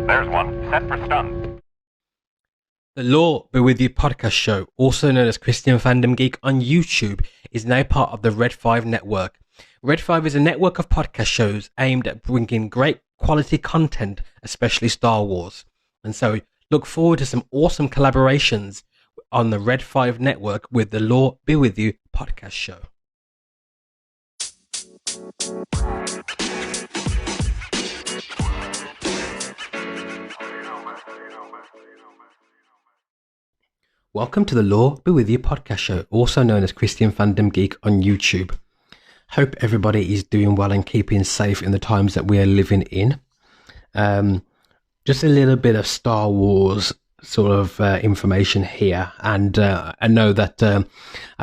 There's one. Set for stun. The Law Be With You podcast show, also known as Christian Fandom Geek on YouTube, is now part of the Red 5 network. Red 5 is a network of podcast shows aimed at bringing great quality content, especially Star Wars. And so look forward to some awesome collaborations on the Red 5 network with the Law Be With You podcast show. Welcome to the Law Be With You podcast show, also known as Christian Fandom Geek on YouTube. Hope everybody is doing well and keeping safe in the times that we are living in. Just a little bit of Star Wars sort of information here, and I know that a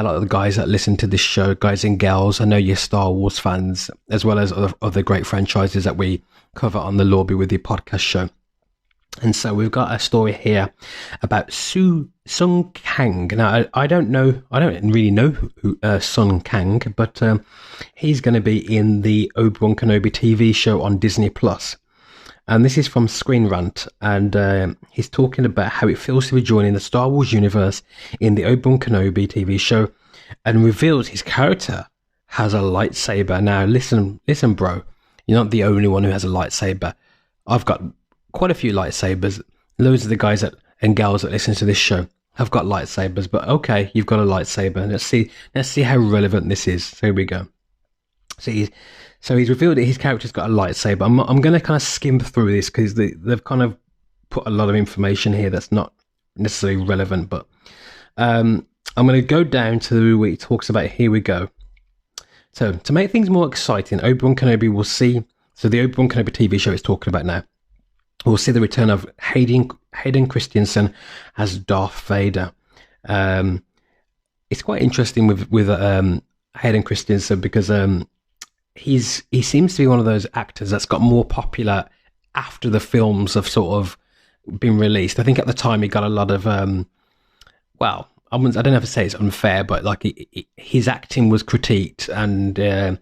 lot of the guys that listen to this show, guys and gals, I know you're Star Wars fans, as well as other great franchises that we cover on the Law Be With You podcast show. And so we've got a story here about Sung Kang. Now, I don't really know who Sung Kang, but he's going to be in the Obi-Wan Kenobi TV show on Disney+. And this is from Screen Rant, and he's talking about how it feels to be joining the Star Wars universe in the Obi-Wan Kenobi TV show, and reveals his character has a lightsaber. Now, listen, bro, you're not the only one who has a lightsaber. I've got quite a few lightsabers. Loads of the guys and gals that listen to this show have got lightsabers, but okay, you've got a lightsaber. Let's see how relevant this is. So here we go. So he's revealed that his character's got a lightsaber. I'm going to kind of skim through this because they've kind of put a lot of information here that's not necessarily relevant, but I'm going to go down to what he talks about. Here we go. So to make things more exciting, Obi-Wan Kenobi will see, so the Obi-Wan Kenobi TV show is talking about now, we'll see the return of Hayden Christensen as Darth Vader. It's quite interesting with Hayden Christensen because he seems to be one of those actors that's got more popular after the films have sort of been released. I think at the time he got a lot of I don't know if to say it's unfair, but like his acting was critiqued, and there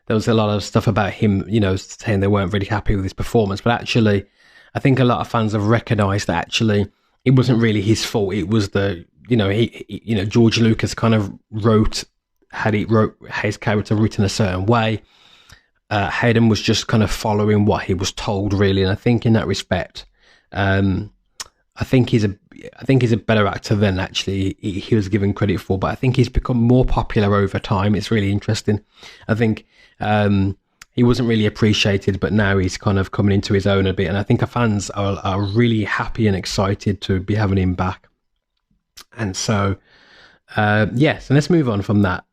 was a lot of stuff about him, saying they weren't really happy with his performance. But actually, I think a lot of fans have recognised that actually it wasn't really his fault. It was George Lucas kind of wrote his character written a certain way. Hayden was just kind of following what he was told, really. And I think in that respect, I think he's a better actor than actually he was given credit for. But I think he's become more popular over time. It's really interesting. I think he wasn't really appreciated, but now he's kind of coming into his own a bit. And I think our fans are really happy and excited to be having him back. And so, yes, and let's move on from that.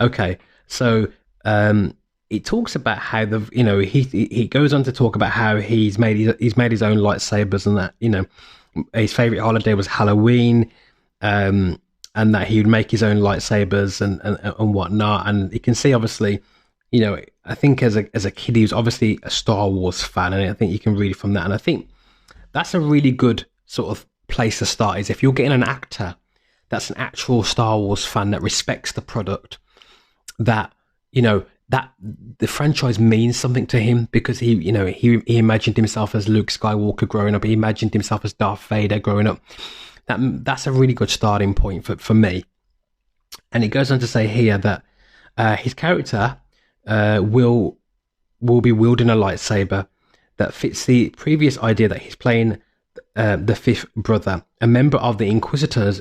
Okay, so it talks about how he goes on to talk about how he's made his own lightsabers, and that his favorite holiday was Halloween, and that he would make his own lightsabers and whatnot. And you can see, obviously, I think as a kid, he was obviously a Star Wars fan, and I think you can read from that. And I think that's a really good sort of place to start, is if you're getting an actor that's an actual Star Wars fan that respects the product, that that the franchise means something to him, because he imagined himself as Luke Skywalker growing up, he imagined himself as Darth Vader growing up. That's a really good starting point for me. And it goes on to say here that his character will be wielding a lightsaber that fits the previous idea that he's playing the fifth brother, a member of the Inquisitors,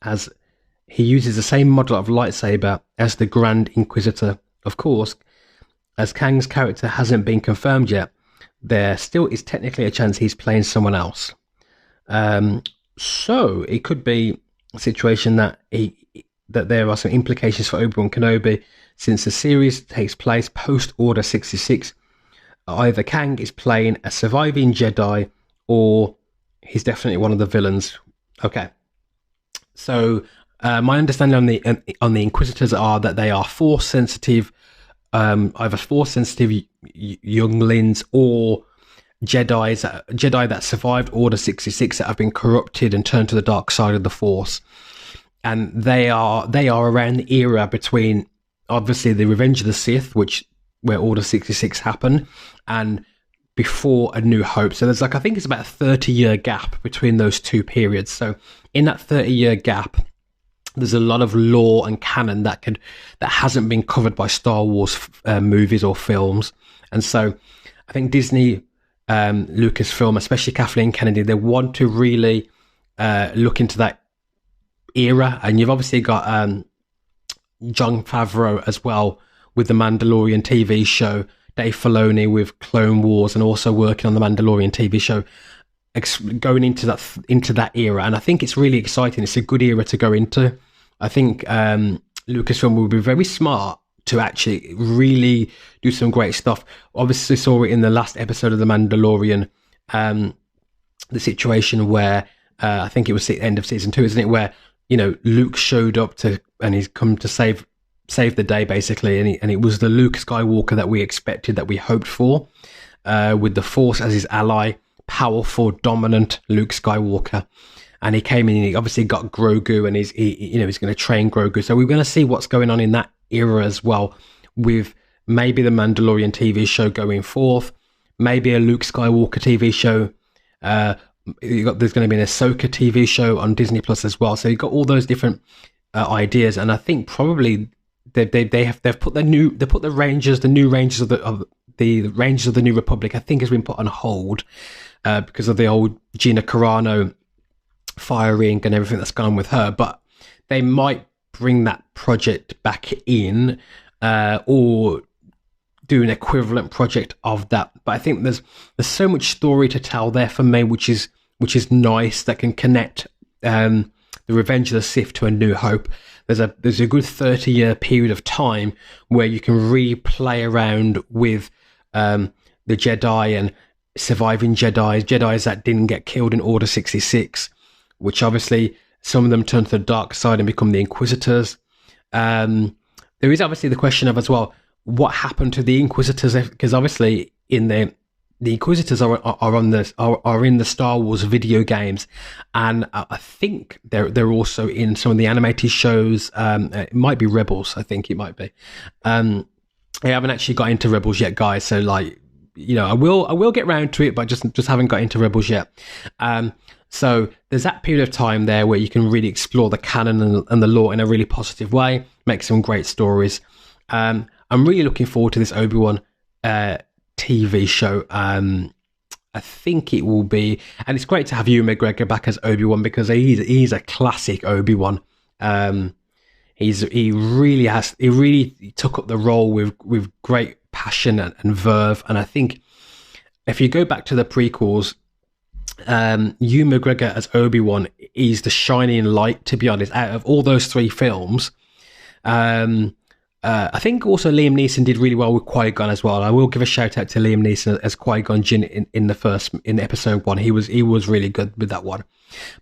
as he uses the same model of lightsaber as the Grand Inquisitor. Of course, as Kang's character hasn't been confirmed yet, there still is technically a chance he's playing someone else. So it could be a situation that there are some implications for Obi-Wan Kenobi, since the series takes place post Order 66. Either Kang is playing a surviving Jedi, or he's definitely one of the villains. Okay, so my understanding on the Inquisitors are that they are Force sensitive, either Force sensitive younglings or Jedi that survived Order 66 that have been corrupted and turned to the dark side of the Force. And they are around the era between, obviously, the Revenge of the Sith, where Order 66 happened, and before A New Hope. So there's I think it's about a 30-year gap between those two periods. So in that 30-year gap, there's a lot of lore and canon that hasn't been covered by Star Wars movies or films. And so I think Disney, Lucasfilm, especially Kathleen Kennedy, they want to really look into that era. And you've obviously got Jon Favreau as well with the Mandalorian TV show, Dave Filoni with Clone Wars, and also working on the Mandalorian TV show, going into that era. And I think it's really exciting. It's a good era to go into. I think Lucasfilm will be very smart to actually really do some great stuff. Obviously saw it in the last episode of The Mandalorian, the situation where I think it was the end of season 2, isn't it, where Luke showed up and he's come to save the day, basically, and it was the Luke Skywalker that we expected, that we hoped for, with the Force as his ally, powerful, dominant Luke Skywalker. And he came in and he obviously got Grogu, and he's going to train Grogu. So we're going to see what's going on in that era as well, with maybe the Mandalorian TV show going forth, maybe a Luke Skywalker TV show. There's going to be an Ahsoka TV show on Disney Plus as well. So you've got all those different ideas, and I think probably they've put the new Rangers, the new Rangers of the Rangers of the New Republic, I think has been put on hold because of the old Gina Carano firing and everything that's gone on with her. But they might bring that project back in, or do an equivalent project of that. But I think there's so much story to tell there for me, which is nice, that can connect the Revenge of the Sith to A New Hope. There's a good 30-year period of time where you can replay around with the Jedi and surviving Jedis that didn't get killed in Order 66, which obviously some of them turn to the dark side and become the Inquisitors. There is obviously the question of as well, what happened to the Inquisitors? Because obviously in the Inquisitors are in the Star Wars video games, and I think they're also in some of the animated shows. It might be Rebels. I think it might be. I haven't actually got into Rebels yet, guys. So I will get round to it, but just haven't got into Rebels yet. So there's that period of time there where you can really explore the canon and the lore in a really positive way, make some great stories. I'm really looking forward to this Obi-Wan TV show. I think it will be, and it's great to have Ewan McGregor back as Obi-Wan, because he's a classic Obi-Wan. He really took up the role with great passion and verve. And I think if you go back to the prequels, Ewan McGregor as Obi-Wan is the shining light, to be honest, out of all those 3 films. I think also Liam Neeson did really well with Qui-Gon as well. I will give a shout out to Liam Neeson as Qui-Gon Jinn in episode 1. He was really good with that one.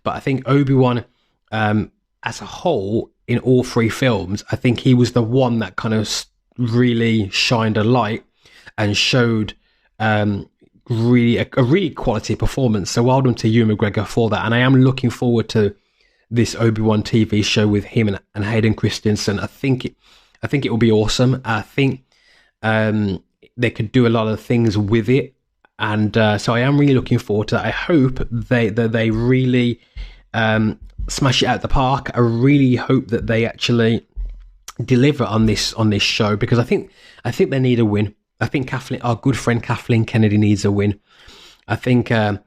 But I think Obi-Wan as a whole in all 3 films, I think he was the one that kind of really shined a light and showed a really quality performance. So well done to Ewan McGregor for that. And I am looking forward to this Obi-Wan TV show with him and Hayden Christensen. I think it will be awesome. I think they could do a lot of things with it, and so I am really looking forward to that. I hope they really smash it out the park. I really hope that they actually deliver on this show, because I think they need a win. I think our good friend Kathleen Kennedy needs a win. I think I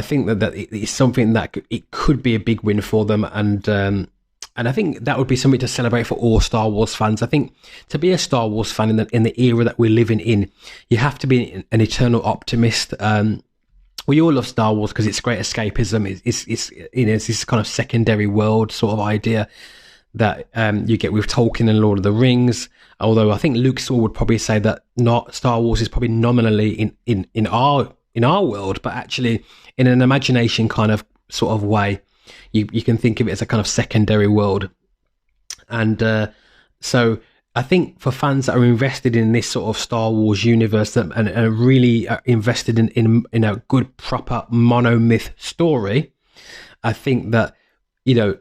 think that it's something that it could be a big win for them, and I think that would be something to celebrate for all Star Wars fans. I think to be a Star Wars fan in the era that we're living in, you have to be an eternal optimist. We all love Star Wars because it's great escapism. It's this kind of secondary world sort of idea that you get with Tolkien and Lord of the Rings. Although I think Luke would probably say that not Star Wars is probably nominally in our world, but actually in an imagination kind of sort of way. You can think of it as a kind of secondary world. And so I think for fans that are invested in this sort of Star Wars universe and really are invested in a good, proper monomyth story, I think that,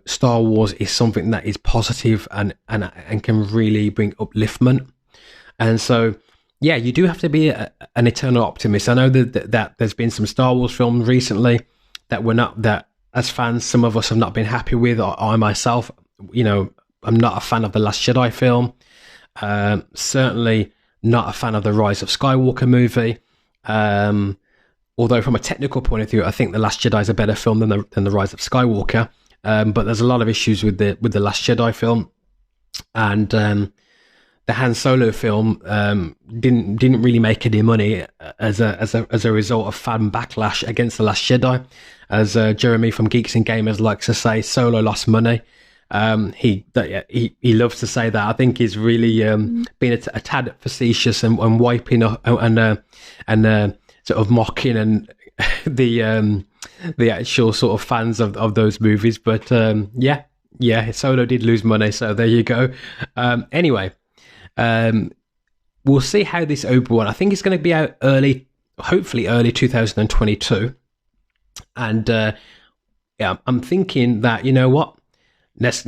Star Wars is something that is positive and can really bring upliftment. And so yeah, you do have to be an eternal optimist. I know that there's been some Star Wars films recently that we're not, that as fans, some of us have not been happy with. Or I myself, I'm not a fan of the Last Jedi film. Certainly not a fan of the Rise of Skywalker movie. Although from a technical point of view, I think the Last Jedi is a better film than the Rise of Skywalker. But there's a lot of issues with the Last Jedi film, and the Han Solo film didn't really make any money as a result of fan backlash against the Last Jedi. As Jeremy from Geeks and Gamers likes to say, Solo lost money. He loves to say that. I think he's really been a tad facetious and wiping up and sort of mocking and the actual sort of fans of those movies. But yeah, Solo did lose money, so there you go. Anyway, we'll see how this Obi-Wan, I think it's going to be out hopefully early 2022. And yeah, I'm thinking that, you know what, let's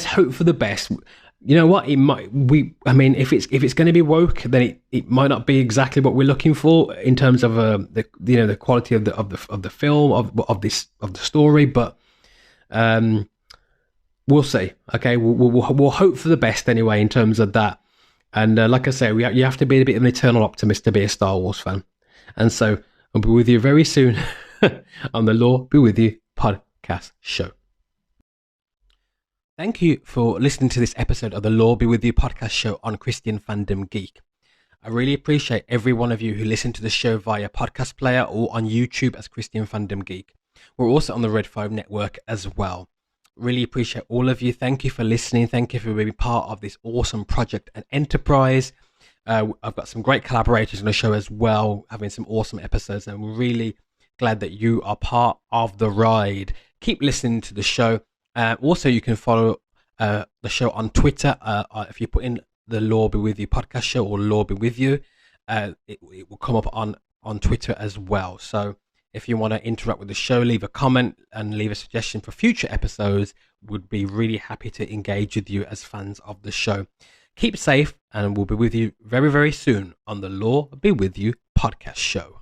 hope for the best. You know what, if it's going to be woke, then it might not be exactly what we're looking for in terms of the quality of the film, of the story, but we'll see. Okay, we'll hope for the best anyway in terms of that. And like I say, you have to be a bit of an eternal optimist to be a Star Wars fan. And so I'll be with you very soon on the Law Be With You podcast show. Thank you for listening to this episode of the Law Be With You podcast show on Christian Fandom Geek. I really appreciate every one of you who listen to the show via podcast player or on YouTube as Christian Fandom Geek. We're also on the Red 5 network as well. Really appreciate all of you. Thank you for listening. Thank you for being part of this awesome project and enterprise. I've got some great collaborators on the show as well, having some awesome episodes, and I'm really glad that you are part of the ride. Keep listening to the show. Also, you can follow the show on Twitter. If you put in the Law Be With You podcast show or Law Be With You, it will come up on Twitter as well. So if you want to interact with the show, leave a comment and leave a suggestion for future episodes. Would be really happy to engage with you as fans of the show. Keep safe, and we'll be with you very, very soon on the Law Be With You podcast show.